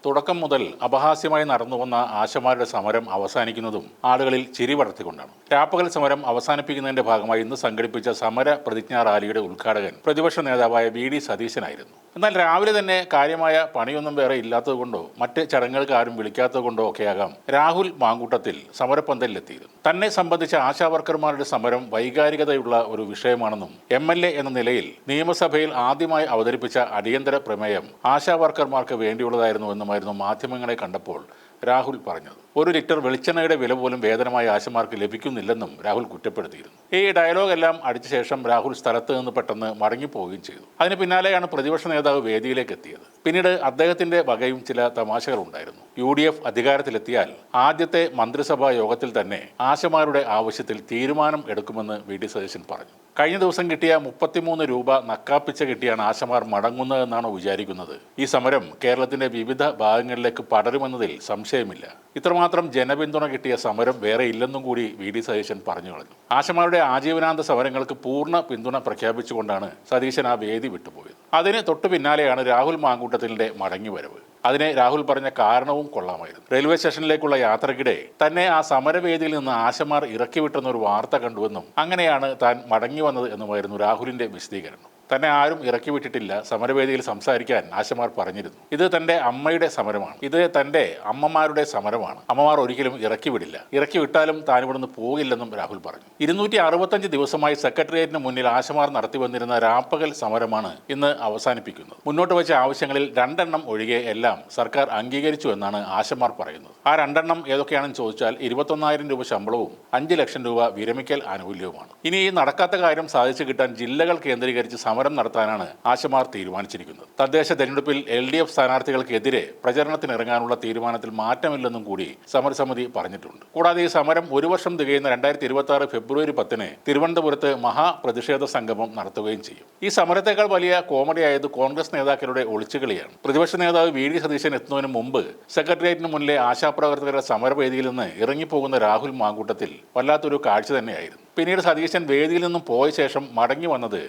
തുടക്കം മുതൽ അപഹാസ്യമായി നടന്നുവന്ന ആശമാരുടെ സമരം അവസാനിക്കുന്നതും ആളുകളിൽ ചിരി പടർത്തിക്കൊണ്ടാണ്. രാപ്പകൽ സമരം അവസാനിപ്പിക്കുന്നതിന്റെ ഭാഗമായി ഇന്ന് സംഘടിപ്പിച്ച സമര പ്രതിജ്ഞാ റാലിയുടെ ഉദ്ഘാടകൻ പ്രതിപക്ഷ നേതാവായ വി.ഡി. സതീശനായിരുന്നു. എന്നാൽ രാവിലെ തന്നെ കാര്യമായ പണിയൊന്നും വേറെ ഇല്ലാത്തതുകൊണ്ടോ മറ്റ് ചടങ്ങുകൾക്ക് ആരും വിളിക്കാത്തതുകൊണ്ടോ ഒക്കെയാകാം രാഹുൽ മാങ്കൂട്ടത്തിൽ സമരപ്പന്തലിലെത്തിയിരുന്നു. തന്നെ സംബന്ധിച്ച ആശാവർക്കർമാരുടെ സമരം വൈകാരികതയുള്ള ഒരു വിഷയമാണെന്നും MLA എന്ന നിലയിൽ നിയമസഭയിൽ ആദ്യമായി അവതരിപ്പിച്ച അടിയന്തര പ്രമേയം ആശാവർക്കർമാർക്ക് വേണ്ടിയുള്ളതായിരുന്നു എന്നുമായിരുന്നു മാധ്യമങ്ങളെ കണ്ടപ്പോൾ രാഹുൽ പറഞ്ഞത്. 1 ലിറ്റർ വെളിച്ചെണ്ണയുടെ വില പോലും വേതനമായ ആശമാർക്ക് ലഭിക്കുന്നില്ലെന്നും രാഹുൽ കുറ്റപ്പെടുത്തിയിരുന്നു. ഈ ഡയലോഗ് എല്ലാം അടിച്ച ശേഷം രാഹുൽ സ്ഥലത്ത് നിന്ന് പെട്ടെന്ന് മടങ്ങിപ്പോവുകയും ചെയ്തു. അതിന് പിന്നാലെയാണ് പ്രതിപക്ഷ നേതാവ് വേദിയിലേക്ക് എത്തിയത്. പിന്നീട് അദ്ദേഹത്തിന്റെ വകയും ചില തമാശകൾ ഉണ്ടായിരുന്നു. UDF അധികാരത്തിലെത്തിയാൽ ആദ്യത്തെ മന്ത്രിസഭാ യോഗത്തിൽ തന്നെ ആശമാരുടെ ആവശ്യത്തിൽ തീരുമാനം എടുക്കുമെന്ന് വി.ഡി. സതീശൻ പറഞ്ഞു. കഴിഞ്ഞ ദിവസം കിട്ടിയ 33 രൂപ നക്കാപ്പിച്ച കിട്ടിയാണ് ആശമാർ മടങ്ങുന്നതെന്നാണോ വിചാരിക്കുന്നത്? ഈ സമരം കേരളത്തിന്റെ വിവിധ ഭാഗങ്ങളിലേക്ക് പടരുമെന്നതിൽ സംശയമില്ല. ഇത്രമാത്രം ജനപിന്തുണ കിട്ടിയ സമരം വേറെ ഇല്ലെന്നും കൂടി വി.ഡി. സതീശൻ പറഞ്ഞു കളഞ്ഞു. ആശമാരുടെ ആജീവനാന്ത സമരങ്ങൾക്ക് പൂർണ്ണ പിന്തുണ പ്രഖ്യാപിച്ചുകൊണ്ടാണ് സതീശൻ ആ വേദി വിട്ടുപോയത്. അതിന് തൊട്ടു പിന്നാലെയാണ് രാഹുൽ മാങ്കൂട്ടത്തിന്റെ മടങ്ങിവരവ്. അതിനെ രാഹുൽ പറഞ്ഞ കാരണവും കൊള്ളാമായിരുന്നു. റെയിൽവേ സ്റ്റേഷനിലേക്കുള്ള യാത്രക്കിടെ തന്നെ ആ സമരവേദിയിൽ നിന്ന് ആശമാർ ഇറക്കിവിട്ടെന്നൊരു വാർത്ത കണ്ടുവെന്നും അങ്ങനെയാണ് താൻ മടങ്ങി വന്നത് എന്നുമായിരുന്നു രാഹുലിന്റെ വിശദീകരണം. തന്നെ ആരും ഇറക്കി വിട്ടിട്ടില്ല, സമരവേദിയിൽ സംസാരിക്കാൻ ആശമാർ പറഞ്ഞിരുന്നു. ഇത് തന്റെ അമ്മയുടെ സമരമാണ്, ഇത് തന്റെ അമ്മമാരുടെ സമരമാണ്, അമ്മമാർ ഒരിക്കലും ഇറക്കി വിടില്ല, ഇറക്കി വിട്ടാലും താൻ ഇവിടുന്ന് പോകില്ലെന്നും രാഹുൽ പറഞ്ഞു. 265 ദിവസമായി സെക്രട്ടേറിയറ്റിന് മുന്നിൽ ആശമാർ നടത്തി വന്നിരുന്ന രാപ്പകൽ സമരമാണ് ഇന്ന് അവസാനിപ്പിക്കുന്നത്. മുന്നോട്ട് വെച്ച ആവശ്യങ്ങളിൽ 2 എണ്ണം ഒഴികെ എല്ലാം സർക്കാർ അംഗീകരിച്ചു എന്നാണ് ആശമാർ പറയുന്നത്. ആ 2 എണ്ണം ഏതൊക്കെയാണെന്ന് ചോദിച്ചാൽ 21,000 രൂപ ശമ്പളവും 5 ലക്ഷം രൂപ വിരമിക്കൽ ആനുകൂല്യവുമാണ്. ഇനി ഈ നടക്കാത്ത കാര്യം സാധിച്ചു കിട്ടാൻ ജില്ലകൾ കേന്ദ്രീകരിച്ച് സമരം നടത്താനാണ് ആശമാർ തീരുമാനിച്ചിരിക്കുന്നത്. തദ്ദേശ തെരഞ്ഞെടുപ്പിൽ LDF സ്ഥാനാർത്ഥികൾക്കെതിരെ പ്രചരണത്തിനിറങ്ങാനുള്ള തീരുമാനത്തിൽ മാറ്റമില്ലെന്നും കൂടി സമരസമിതി പറഞ്ഞിട്ടുണ്ട്. കൂടാതെ ഈ സമരം 1 വർഷം തികയുന്ന 2026 ഫെബ്രുവരി 10 തിരുവനന്തപുരത്ത് മഹാപ്രതിഷേധ സംഗമം നടത്തുകയും ചെയ്യും. ഈ സമരത്തേക്കാൾ വലിയ കോമഡിയായത് കോൺഗ്രസ് നേതാക്കളുടെ ഒളിച്ചുകളിയാണ്. പ്രതിപക്ഷ നേതാവ് വി.ഡി. സതീശൻ എത്തുന്നതിന് മുമ്പ് സെക്രട്ടേറിയറ്റിന് മുന്നിലെ ആശാപ്രവർത്തകരുടെ സമരവേദിയിൽ നിന്ന് ഇറങ്ങിപ്പോകുന്ന രാഹുൽ മാങ്കൂട്ടത്തിൽ വല്ലാത്തൊരു കാഴ്ച തന്നെയായിരുന്നു. പിന്നീട് സതീശൻ വേദിയിൽ നിന്നും പോയ ശേഷം മടങ്ങി വന്നത്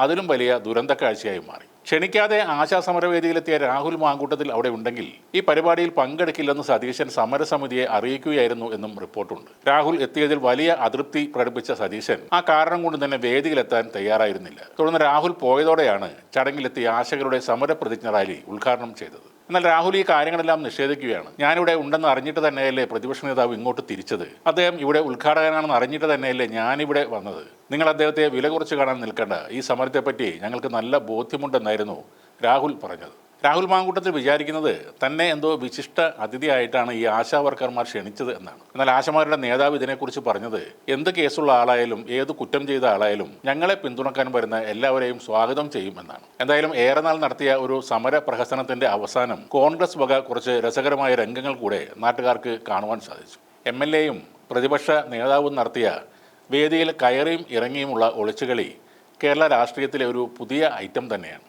അതിലും വലിയ ദുരന്ത കാഴ്ചയായി മാറി. ക്ഷണിക്കാതെ ആശാസമരവേദിയിലെത്തിയ രാഹുൽ മാങ്കൂട്ടത്തിൽ അവിടെ ഉണ്ടെങ്കിൽ ഈ പരിപാടിയിൽ പങ്കെടുക്കില്ലെന്ന് സതീശൻ സമരസമിതിയെ അറിയിക്കുകയായിരുന്നു എന്നും റിപ്പോർട്ടുണ്ട്. രാഹുൽ എത്തിയതിൽ വലിയ അതൃപ്തി പ്രകടിപ്പിച്ച സതീശൻ ആ കാരണം കൊണ്ട് തന്നെ വേദിയിലെത്താൻ തയ്യാറായിരുന്നില്ല. തുടർന്ന് രാഹുൽ പോയതോടെയാണ് ചടങ്ങിലെത്തിയ ആശകളുടെ സമരപ്രതിജ്ഞ റാലി ഉദ്ഘാടനം ചെയ്തത്. എന്നാൽ രാഹുൽ ഈ കാര്യങ്ങളെല്ലാം നിഷേധിക്കുകയാണ്. ഞാനിവിടെ ഉണ്ടെന്ന് അറിഞ്ഞിട്ട് തന്നെയല്ലേ പ്രതിപക്ഷ നേതാവ് ഇങ്ങോട്ട് തിരിച്ചത്? അദ്ദേഹം ഇവിടെ ഉദ്ഘാടകനാണെന്ന് അറിഞ്ഞിട്ട് തന്നെയല്ലേ ഞാനിവിടെ വന്നത്? നിങ്ങൾ അദ്ദേഹത്തെ വില കുറച്ച് കാണാൻ നിൽക്കേണ്ട, ഈ സമരത്തെപ്പറ്റി ഞങ്ങൾക്ക് നല്ല ബോധ്യമുണ്ടെന്നായിരുന്നു രാഹുൽ പറഞ്ഞത്. രാഹുൽ മാങ്കൂട്ടത്തിൽ വിചാരിക്കുന്നത് തന്നെ എന്തോ വിശിഷ്ട അതിഥിയായിട്ടാണ് ഈ ആശാവർക്കർമാർ ക്ഷണിച്ചത് എന്നാണ്. എന്നാൽ ആശമാരുടെ നേതാവ് ഇതിനെക്കുറിച്ച് പറഞ്ഞത് എന്ത് കേസുള്ള ആളായാലും ഏത് കുറ്റം ചെയ്ത ആളായാലും ഞങ്ങളെ പിന്തുണക്കാൻ വരുന്ന എല്ലാവരെയും സ്വാഗതം ചെയ്യും എന്നാണ്. എന്തായാലും ഏറെ നാൾ നടത്തിയ ഒരു സമര പ്രഹസനത്തിന്റെ അവസാനം കോൺഗ്രസ് വക കുറച്ച് രസകരമായ രംഗങ്ങൾ കൂടെ നാട്ടുകാർക്ക് കാണുവാൻ സാധിച്ചു. MLAയും പ്രതിപക്ഷ നേതാവും നടത്തിയ വേദിയിൽ കയറിയും ഇറങ്ങിയുമുള്ള ഒളിച്ചുകളി കേരള രാഷ്ട്രീയത്തിലെ ഒരു പുതിയ ഐറ്റം തന്നെയാണ്.